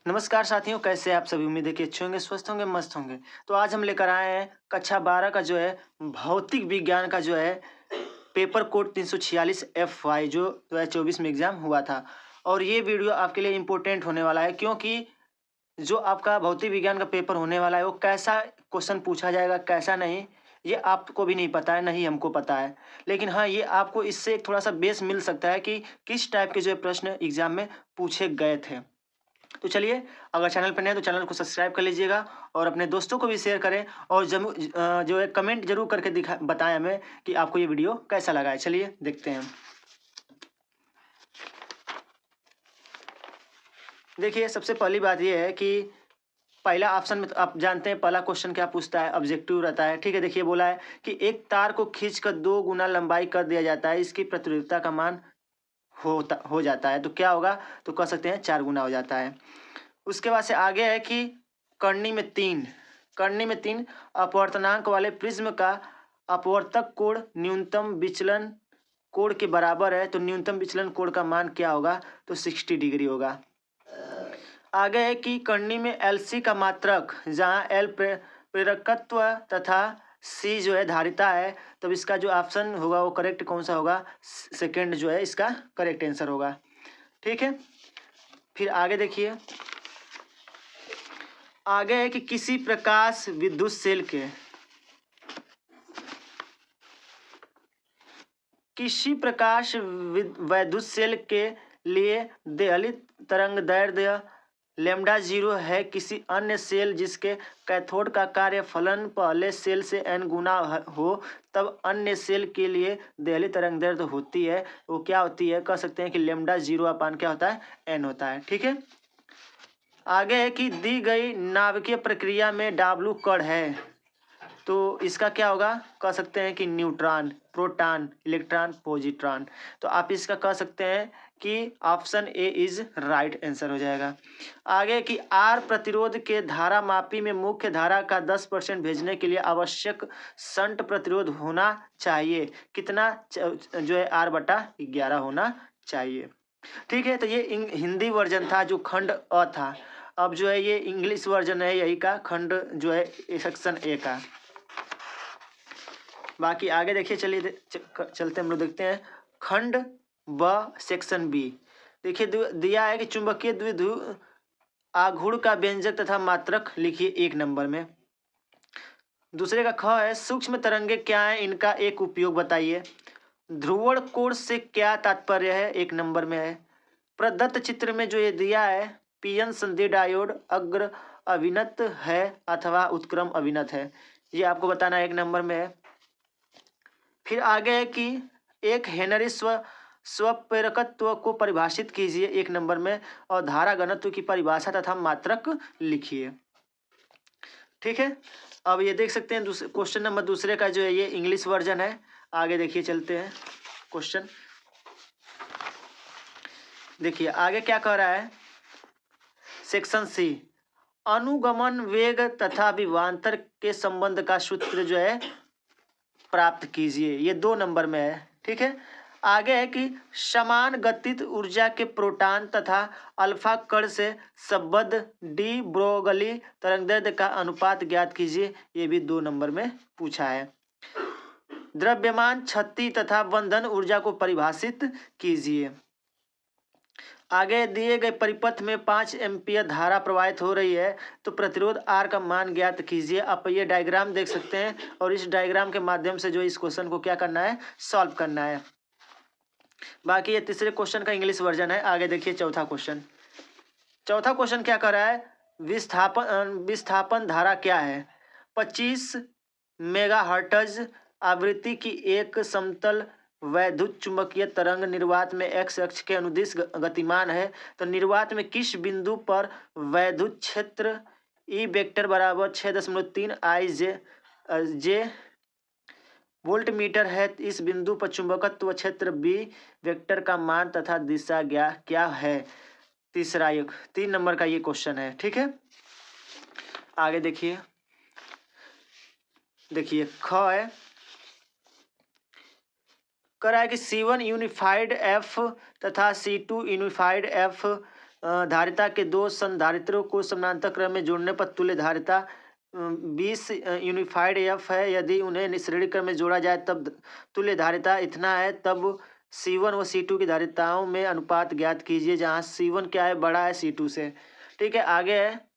नमस्कार साथियों, कैसे हैं आप सभी। उम्मीद है कि अच्छे होंगे, स्वस्थ होंगे, मस्त होंगे। तो आज हम लेकर आए हैं कक्षा 12 का जो है भौतिक विज्ञान का जो है पेपर कोड 346 FY जो 2024 में एग्जाम हुआ था। और ये वीडियो आपके लिए इम्पोर्टेंट होने वाला है, क्योंकि जो आपका भौतिक विज्ञान का पेपर होने वाला है वो कैसा क्वेश्चन पूछा जाएगा, कैसा नहीं, ये आपको भी नहीं पता है, नहीं हमको पता है। लेकिन हाँ, ये आपको इससे एक थोड़ा सा बेस मिल सकता है कि किस टाइप के जो है प्रश्न एग्जाम में पूछे गए थे। तो चलिए, अगर चैनल पर नए हैं तो चैनल को सब्सक्राइब कर लीजिएगा और अपने दोस्तों को भी शेयर करें। और जो है कमेंट जरूर करके बताएं हमें कि आपको ये वीडियो कैसा लगा है। चलिए देखते हैं। देखिए, सबसे पहली बात ये है कि पहला ऑप्शन में तो आप जानते हैं पहला क्वेश्चन क्या पूछता है, ऑब्जेक्टिव रहता है। ठीक है, देखिए बोला है कि एक तार को खींचकर 2 गुना लंबाई कर दिया जाता है, इसकी प्रतिरोधकता का मान हो जाता है, तो क्या होगा? तो कह सकते हैं 4 गुना हो जाता है। उसके बाद से आगे है कि करनी में तीन अपवर्तनांक वाले प्रिज्म का अपवर्तक कोण न्यूनतम विचलन कोण के बराबर है, तो न्यूनतम विचलन कोण का मान क्या होगा? तो 60 डिग्री होगा। आगे है कि करनी में LC का मात्रक, जहाँ L प्रेरकत्व तथा C जो है धारिता है, तब इसका जो ऑप्शन होगा वो करेक्ट कौन सा होगा? सेकंड जो है इसका करेक्ट आंसर होगा। ठीक है, फिर आगे देखिए। आगे है कि किसी प्रकाश विद्युत सेल के लिए देहली तरंग दैर्ध्य लैम्ब्डा 0 है। किसी अन्य सेल जिसके कैथोड का कार्य फलन पहले सेल से n गुना हो, तब अन्य सेल के लिए देहली तरंग दैर्ध्य होती है, वो क्या होती है? कह सकते हैं कि लैम्ब्डा 0 अपान क्या होता है? n होता है। ठीक है, आगे है कि दी गई नाभिकीय प्रक्रिया में W कण है, तो इसका क्या होगा? कह सकते हैं कि न्यूट्रॉन, प्रोटॉन, इलेक्ट्रॉन, पॉजिट्रॉन। तो आप इसका कह सकते हैं कि option A is right answer हो जाएगा। आगे कि आर प्रतिरोध के धारा मापी में मुख्य धारा का 10% भेजने के लिए आवश्यक शंट प्रतिरोध होना चाहिए कितना? जो है R/11 होना चाहिए। ठीक है, तो ये हिंदी वर्जन था जो खंड अ था। अब जो है ये इंग्लिश वर्जन है यही का, खंड जो है सेक्शन ए का। बाकी आगे देखिए, चलिए चलते हम लोग देखते हैं खंड ब सेक्शन बी। देखिए दिया है कि चुंबकीय द्विध्रुव आघूर्ण का व्यंजक तथा मात्रक लिखिए 1 नंबर में। दूसरे का ख है सूक्ष्म तरंगे क्या है, इनका एक उपयोग बताइए। ध्रुवण कोण से क्या तात्पर्य है, 1 नंबर में है। प्रदत्त चित्र में जो ये दिया है पीएन संधि डायोड अग्र अभिनत है अथवा उत्क्रम अभिनत है, ये आपको बताना 1 नंबर में है। फिर आगे है कि एक हेनरी स्वप्रेरकत्व को परिभाषित कीजिए 1 नंबर में, और धारा घनत्व की परिभाषा तथा मात्रक लिखिए। ठीक है, अब ये देख सकते हैं क्वेश्चन नंबर दूसरे का जो है ये इंग्लिश वर्जन है। आगे देखिए, चलते हैं क्वेश्चन। देखिए आगे क्या कह रहा है, सेक्शन सी, अनुगमन वेग तथा विभवांतर के संबंध का सूत्र जो है प्राप्त कीजिए, ये 2 नंबर में है। ठीक है, आगे है कि समान गतित ऊर्जा के प्रोटॉन तथा अल्फा कण से संबद्ध डी ब्रोगली तरंगदैर्ध्य का अनुपात ज्ञात कीजिए, ये भी 2 नंबर में पूछा है। द्रव्यमान क्षति तथा बंधन ऊर्जा को परिभाषित कीजिए। आगे दिए गए परिपथ में 5 एम्पियर धारा प्रवाहित हो रही है, तो प्रतिरोध R का मान ज्ञात कीजिए। आप ये डायग्राम देख सकते हैं और इस डायग्राम के माध्यम से जो इस क्वेश्चन को क्या करना है, सॉल्व करना है। बाकी ये तीसरे क्वेश्चन का इंग्लिश वर्जन है। आगे देखिए चौथा क्वेश्चन क्या कर रहा है, विस्थापन धारा क्या है? 25 मेगाहर्ट्ज आवृत्ति की एक समतल वैद्युत चुंबकीय तरंग निर्वात में x अक्ष के अनुदिश गतिमान है, तो निर्वात में किस बिंदु पर वैद्युत क्षेत्र E वेक्टर बराबर 6.3 IJ वोल्ट मीटर है। इस बिंदु पर चुंबकत्व क्षेत्र B वेक्टर का मान तथा दिशा क्या है? 3 नंबर का ये क्वेश्चन है। ठीक है, आगे देखिए ख है, कह रहा है कि C1 यूनिफाइड F तथा C2 यूनिफाइड F धारिता के दो संधारित्रों को समानांतर क्रम में जोड़ने पर तुल्य धारिता 20 यूनिफाइड एफ है। यदि उन्हें श्रेणी क्रम में जोड़ा जाए तब तुल्य धारिता इतना है। तब C1 व C2 की धारिताओं में अनुपात ज्ञात कीजिए, जहाँ C1 क्या है, बड़ा है C2 से। ठीक है, आगे है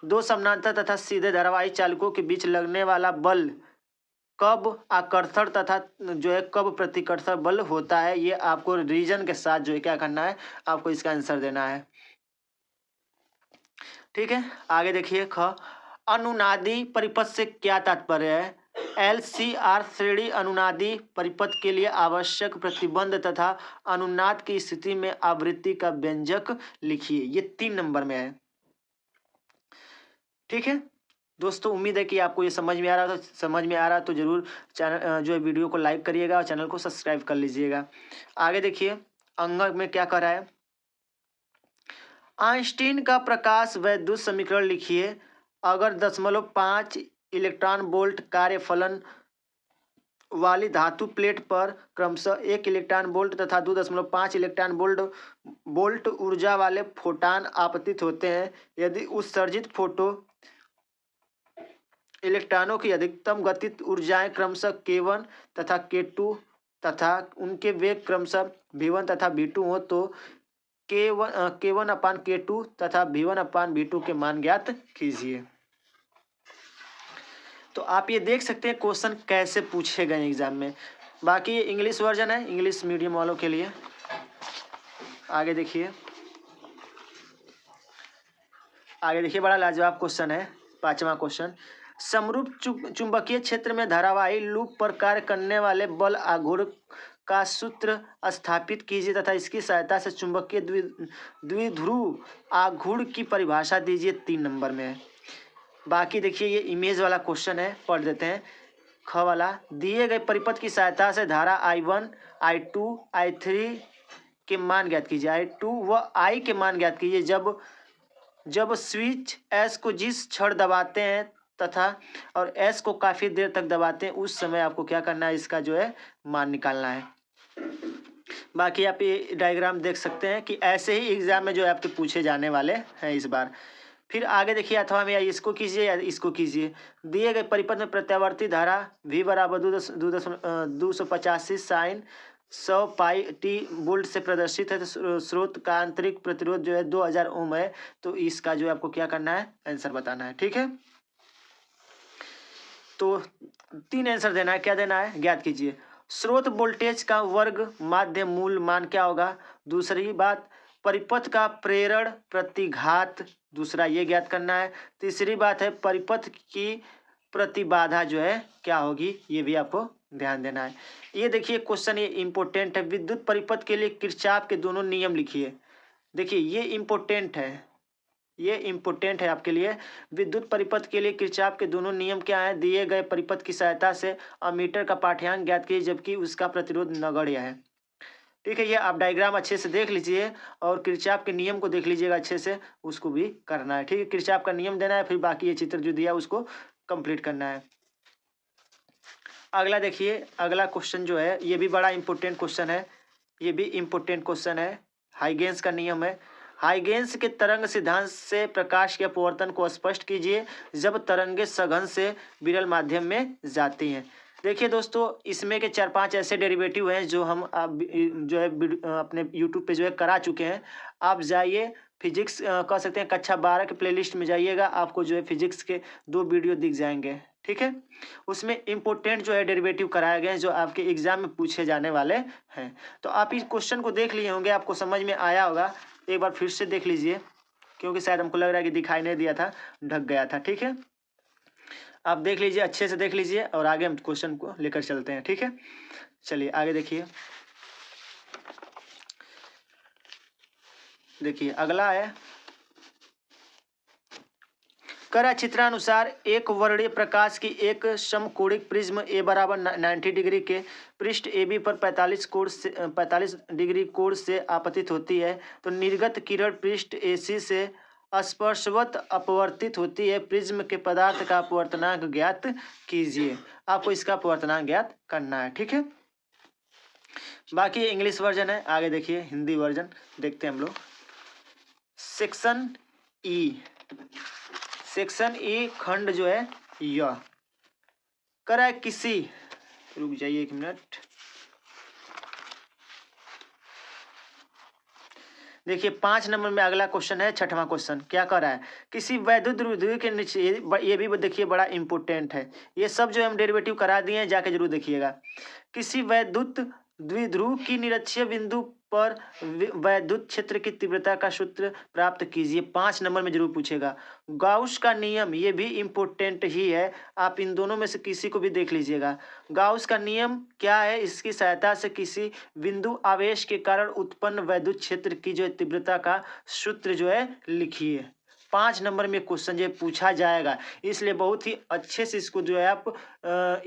दो समानांतर तथा सीधे धारावाही चालकों के बीच लगने वाला बल कब आकर्षण तथा जो है कब प्रतिकर्षण बल होता है। ये आपको रीजन के साथ जो है क्या करना है, आपको इसका आंसर देना है। ठीक है, आगे देखिए ख, अनुनादी परिपथ से क्या तात्पर्य है। LCR श्रेणी अनुनादी परिपथ के लिए आवश्यक प्रतिबंध तथा अनुनाद की स्थिति में आवृत्ति का व्यंजक लिखिए। ये 3 नंबर में है। ठीक है दोस्तों, उम्मीद है कि आपको ये समझ में आ रहा तो जरूर चैनल जो है वीडियो को लाइक करिएगा और चैनल को सब्सक्राइब कर लीजिएगा। आगे देखिए अंक में क्या कर रहा है। आइंस्टीन का प्रकाश वैद्युत समीकरण लिखिए। अगर 0.5 इलेक्ट्रॉन वोल्ट कार्यफलन वाली धातु प्लेट पर क्रमशः 1 इलेक्ट्रॉन वोल्ट तथा 2.5 इलेक्ट्रॉन वोल्ट ऊर्जा वाले फोटान आपतित होते हैं, यदि उत्सर्जित फोटो इलेक्ट्रॉनों की अधिकतम गतिज ऊर्जाएं क्रमशः K1 तथा K2 तथा उनके वेग क्रमशः V1 तथा V2 हो, तो K1/K2 तथा V1/V2 के मान ज्ञात कीजिए। तो आप ये देख सकते हैं क्वेश्चन कैसे पूछे गए एग्जाम में। बाकी ये इंग्लिश वर्जन है, इंग्लिश मीडियम वालों के लिए। आगे देखिए बड़ा लाजवाब क्वेश्चन है, 5वां क्वेश्चन। समरूप चुंबकीय क्षेत्र में धारावाही लूप पर कार्य करने वाले बल आघूर्ण का सूत्र स्थापित कीजिए तथा इसकी सहायता से चुंबकीय द्विध्रुव आघूर्ण की परिभाषा दीजिए। 3 नंबर में है। बाकी देखिए ये इमेज वाला क्वेश्चन है, पढ़ देते हैं। ख वाला, दिए गए परिपथ की सहायता से धारा I1, I2, I3 के मान ज्ञात कीजिए। I2 व I के मान ज्ञात कीजिए जब स्विच S को जिस क्षण दबाते हैं तथा और S को काफी देर तक दबाते हैं, उस समय आपको क्या करना है, इसका जो है मान निकालना है। बाकी आप ये डायग्राम देख सकते हैं कि ऐसे ही एग्जाम में जो है आपके पूछे जाने वाले हैं इस बार। फिर आगे देखिए, अथवा में या इसको कीजिए या इसको कीजिए। दिए गए परिपथ में प्रत्यावर्ती धारा V बराबर 285 साइन 100 पाई टी वोल्ट से प्रदर्शित है। तो स्रोत का आंतरिक प्रतिरोध जो है 2000 ओम है। तो इसका जो है आपको क्या करना है, आंसर बताना है। ठीक है, तो 3 आंसर देना है। क्या देना है, ज्ञात कीजिए। स्रोत वोल्टेज का वर्ग माध्य मूल मान क्या होगा। दूसरी बात, परिपथ का प्रेरण प्रतिघात, दूसरा ये ज्ञात करना है। तीसरी बात है परिपथ की प्रतिबाधा जो है क्या होगी, ये भी आपको ध्यान देना है। ये देखिए क्वेश्चन, ये इंपॉर्टेंट है। विद्युत परिपथ के लिए किरचॉफ के दोनों नियम लिखिए। देखिए ये इंपॉर्टेंट है आपके लिए। विद्युत परिपथ के लिए किरचॉफ के दोनों नियम क्या है। दिए गए परिपथ की सहायता से अमीटर का पाठ्यांक ज्ञात कीजिए जबकि उसका प्रतिरोध नगण्य है। ठीक है, ये आप डायग्राम अच्छे से देख लीजिए और किरचॉफ के नियम को देख लीजिएगा अच्छे से, उसको भी करना है। ठीक है, किरचॉफ का नियम देना है, फिर बाकी ये चित्र जो दिया उसको कंप्लीट करना है। अगला देखिए, अगला क्वेश्चन जो है ये भी बड़ा इंपॉर्टेंट क्वेश्चन है। हाइगेंस का नियम है। हाइगेंस के तरंग सिद्धांत से प्रकाश के अपवर्तन को स्पष्ट कीजिए जब तरंगे सघन से विरल माध्यम में जाती हैं। देखिए दोस्तों, इसमें के 4-5 ऐसे डेरिवेटिव हैं जो हम जो है अपने YouTube पे जो है करा चुके हैं। आप जाइए, फिजिक्स कह सकते हैं कक्षा 12 के प्लेलिस्ट में जाइएगा, आपको जो है फिजिक्स के 2 वीडियो दिख जाएंगे। ठीक है, उसमें इंपॉर्टेंट जो है डेरिवेटिव कराए गए हैं जो आपके एग्जाम में पूछे जाने वाले हैं। तो आप इस क्वेश्चन को देख लिए होंगे, आपको समझ में आया होगा। एक बार फिर से देख लीजिए, क्योंकि शायद हमको लग रहा है कि दिखाई नहीं दिया था, ढक गया था। ठीक है, आप देख लीजिए, अच्छे से देख लीजिए और आगे हम क्वेश्चन को लेकर चलते हैं। ठीक है, चलिए आगे देखिए। अगला है, करा चित्रानुसार एक वर्णीय प्रकाश की एक समकोणिक प्रिज्म A बराबर 90 डिग्री के पृष्ठ AB पर 45 डिग्री कोण से आपतित होती है। तो निर्गत किरण पृष्ठ AC से स्पर्शवत अपवर्तित होती है। प्रिज्म के पदार्थ का अपवर्तनांक ज्ञात कीजिए। आपको इसका अपवर्तनांक ज्ञात करना है। ठीक है, बाकी इंग्लिश वर्जन है। आगे देखिए हिंदी वर्जन देखते हैं हम लोग। सेक्शन ई, सेक्शन ई खंड जो है यह करा है किसी, रुक जाइए 1 मिनट। देखिए 5 नंबर में अगला क्वेश्चन है, 6वां क्वेश्चन क्या कर रहा है, किसी वैद्युत द्विध्रुव के नीचे, ये भी देखिए बड़ा इंपॉर्टेंट है, ये सब जो हम डेरिवेटिव करा दिए हैं, जाके जरूर देखिएगा। किसी वैद्युत द्विध्रुव की निरक्षीय बिंदु पर वैद्युत क्षेत्र की तीव्रता का सूत्र प्राप्त कीजिए। 5 नंबर में जरूर पूछेगा। गाउस का नियम, ये भी इम्पोर्टेंट ही है, आप इन दोनों में से किसी को भी देख लीजिएगा। गाउस का नियम क्या है, इसकी सहायता से किसी बिंदु आवेश के कारण उत्पन्न वैद्युत क्षेत्र की जो तीव्रता का सूत्र जो है लिखिए। 5 नंबर में क्वेश्चन जो पूछा जाएगा, इसलिए बहुत ही अच्छे से इसको जो है आप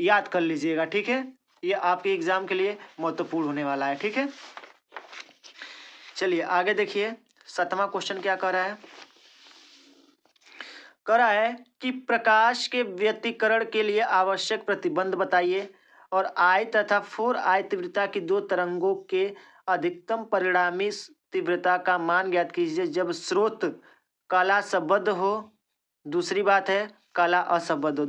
याद कर लीजिएगा, ठीक है। ये आपके एग्जाम के लिए महत्वपूर्ण होने वाला है, ठीक है। चलिए आगे देखिए 7वां क्वेश्चन क्या कह रहा है, कह रहा है कि प्रकाश के व्यतिकरण के लिए आवश्यक प्रतिबंध बताइए और I तथा 4I तीव्रता की दो तरंगों के अधिकतम परिणामी तीव्रता का मान ज्ञात कीजिए जब स्रोत काला संबद्ध हो, दूसरी बात है काला असंबद्ध हो।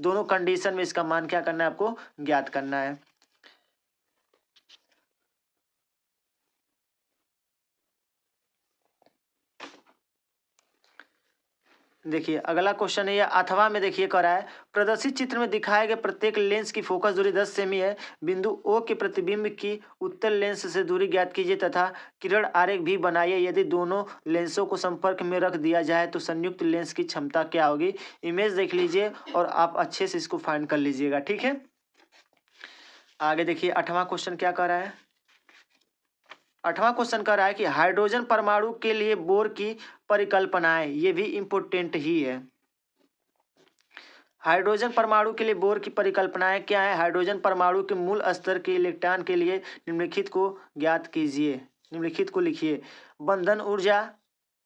दोनों कंडीशन में इसका मान क्या करना है, आपको ज्ञात करना है। देखिए अगला क्वेश्चन है ये 8वां में, देखिए कह रहा है प्रदर्शित चित्र में दिखाए गए प्रत्येक लेंस की फोकस दूरी 10 सेमी है। बिंदु O के प्रतिबिंब की उत्तल लेंस से दूरी ज्ञात कीजिए तथा किरण आरेख भी बनाइए। यदि दोनों लेंसों को संपर्क में रख दिया जाए तो संयुक्त लेंस की क्षमता क्या होगी। इमेज देख लीजिए और आप अच्छे से इसको फाइंड कर लीजिएगा, ठीक है। आगे देखिए 8वां क्वेश्चन क्या कह रहा है, 8वां क्वेश्चन कह रहा है कि हाइड्रोजन परमाणु के लिए बोर की परिकल्पनाएं, ये भी इंपोर्टेंट ही है। हाइड्रोजन परमाणु के लिए बोर की परिकल्पनाएं क्या है। हाइड्रोजन परमाणु के मूल स्तर के इलेक्ट्रॉन के लिए निम्नलिखित को ज्ञात कीजिए, निम्नलिखित को लिखिए। बंधन ऊर्जा,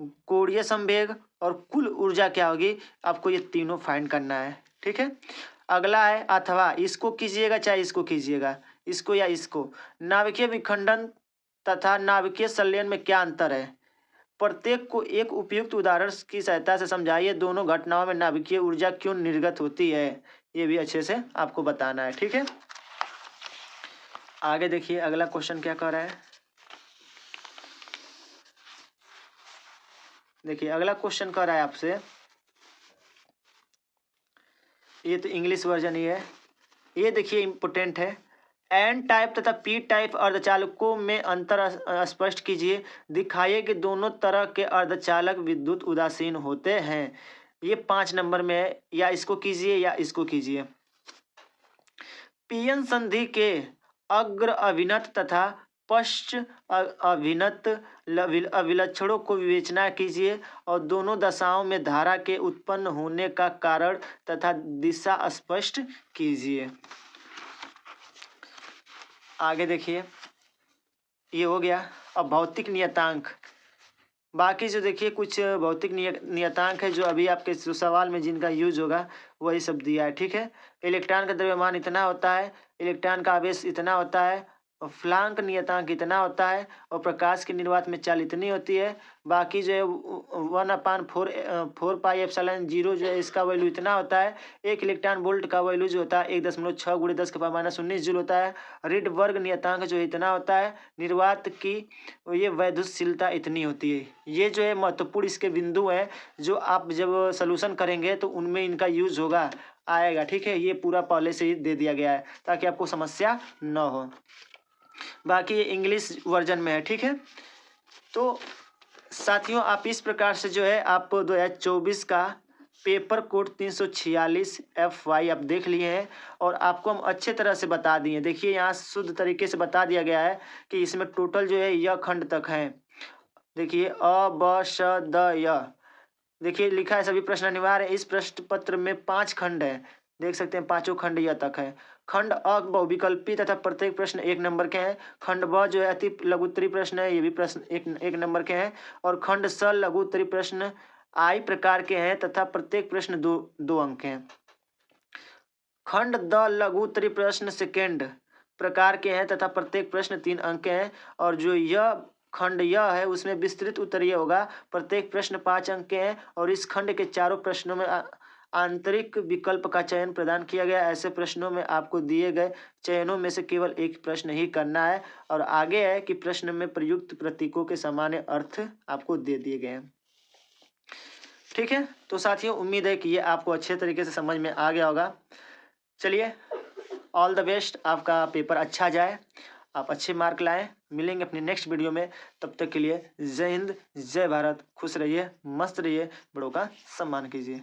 कोणीय संवेग और कुल ऊर्जा क्या होगी, आपको ये तीनों फाइंड करना है, ठीक है। अगला है अथवा, इसको कीजिएगा चाहे इसको कीजिएगा, इसको या इसको। नाभिकीय विखंडन तथा नाभिकीय संलयन में क्या अंतर है, प्रत्येक को एक उपयुक्त उदाहरण की सहायता से समझाइए। दोनों घटनाओं में नाभिकीय ऊर्जा क्यों निर्गत होती है, ये भी अच्छे से आपको बताना है, ठीक है। आगे देखिए अगला क्वेश्चन क्या कह रहा है, देखिए अगला क्वेश्चन कह रहा है आपसे, ये तो इंग्लिश वर्जन ही है, ये देखिए इंपोर्टेंट है। एन टाइप तथा पी टाइप अर्धचालकों में अंतर स्पष्ट कीजिए। दिखाइए कि दोनों तरह के अर्धचालक विद्युत उदासीन होते हैं। ये 5 नंबर में है, या इसको कीजिए या इसको कीजिए। पीएन संधि के अग्र अभिनत तथा पश्च अभिनत अभिलक्षणों को विवेचना कीजिए और दोनों दशाओं में धारा के उत्पन्न होने का कारण तथा दिशा स्पष्ट कीजिए। आगे देखिए ये हो गया। अब भौतिक नियतांक, बाकी जो देखिए कुछ भौतिक नियतांक है जो अभी आपके सवाल में जिनका यूज होगा वही सब दिया है, ठीक है। इलेक्ट्रॉन का द्रव्यमान इतना होता है, इलेक्ट्रॉन का आवेश इतना होता है, और फ्लांक नियतांक इतना होता है, और प्रकाश की निर्वात में चाल इतनी होती है। बाकी जो है 1/4 पाई एप्सिलॉन 0 जो है इसका वैल्यू इतना होता है। एक इलेक्ट्रॉन वोल्ट का वैल्यू जो होता है 1.6 × 10⁻⁻19 जूल होता है। रिडबर्ग नियतांक जो इतना होता है। निर्वात की ये वैद्युतशीलता इतनी होती है। ये जो है महत्वपूर्ण इसके बिंदु हैं जो आप जब सॉल्यूशन करेंगे तो उनमें इनका यूज होगा, आएगा, ठीक है। ये पूरा पहले से ही दे दिया गया है ताकि आपको समस्या न हो। बाकी ये इंग्लिश वर्जन में है, ठीक है। तो साथियों आप इस प्रकार से जो है आप 2024 का पेपर कोड 346 FY आप देख लिए हैं और आपको हम अच्छे तरह से बता दिए। देखिए यहाँ शुद्ध तरीके से बता दिया गया है कि इसमें टोटल जो है यह खंड तक है। देखिए अ ब श द य, देखिए लिखा है सभी प्रश्न अनिवार्य है। इस प्रश्न पत्र में 5 खंड है, देख सकते हैं 5 खंड यह तक है। खंड अ बहुविकल्पी तथा प्रत्येक प्रश्न 1 नंबर के हैं। खंड ब जो है अति लघुत्तरी प्रश्न है, ये भी प्रश्न 1 नंबर के हैं। और खंड स लघुत्तरी प्रश्न I प्रकार के हैं तथा प्रत्येक प्रश्न 2 अंक के हैं। खंड द लघुत्तरी प्रश्न सेकेंड प्रकार के हैं तथा प्रत्येक प्रश्न 3 अंक के हैं। और जो यह खंड यह है उसमें विस्तृत उत्तर ये होगा। प्रत्येक प्रश्न 5 अंक के हैं और इस खंड के चारों प्रश्नों में आंतरिक विकल्प का चयन प्रदान किया गया। ऐसे प्रश्नों में आपको दिए गए चयनों में से केवल एक प्रश्न ही करना है। और आगे है कि प्रश्न में प्रयुक्त प्रतीकों के सामान्य अर्थ आपको दे दिए गए हैं। ठीक है, तो साथियों उम्मीद है कि ये आपको अच्छे तरीके से समझ में आ गया होगा। चलिए, ऑल द बेस्ट, आपका पेपर अच्छा जाए, आप अच्छे मार्क लाएं। मिलेंगे अपनी नेक्स्ट वीडियो में, तब तक के लिए जय हिंद, जय भारत, खुश रहिए, मस्त रहिए, बड़ों का सम्मान कीजिए।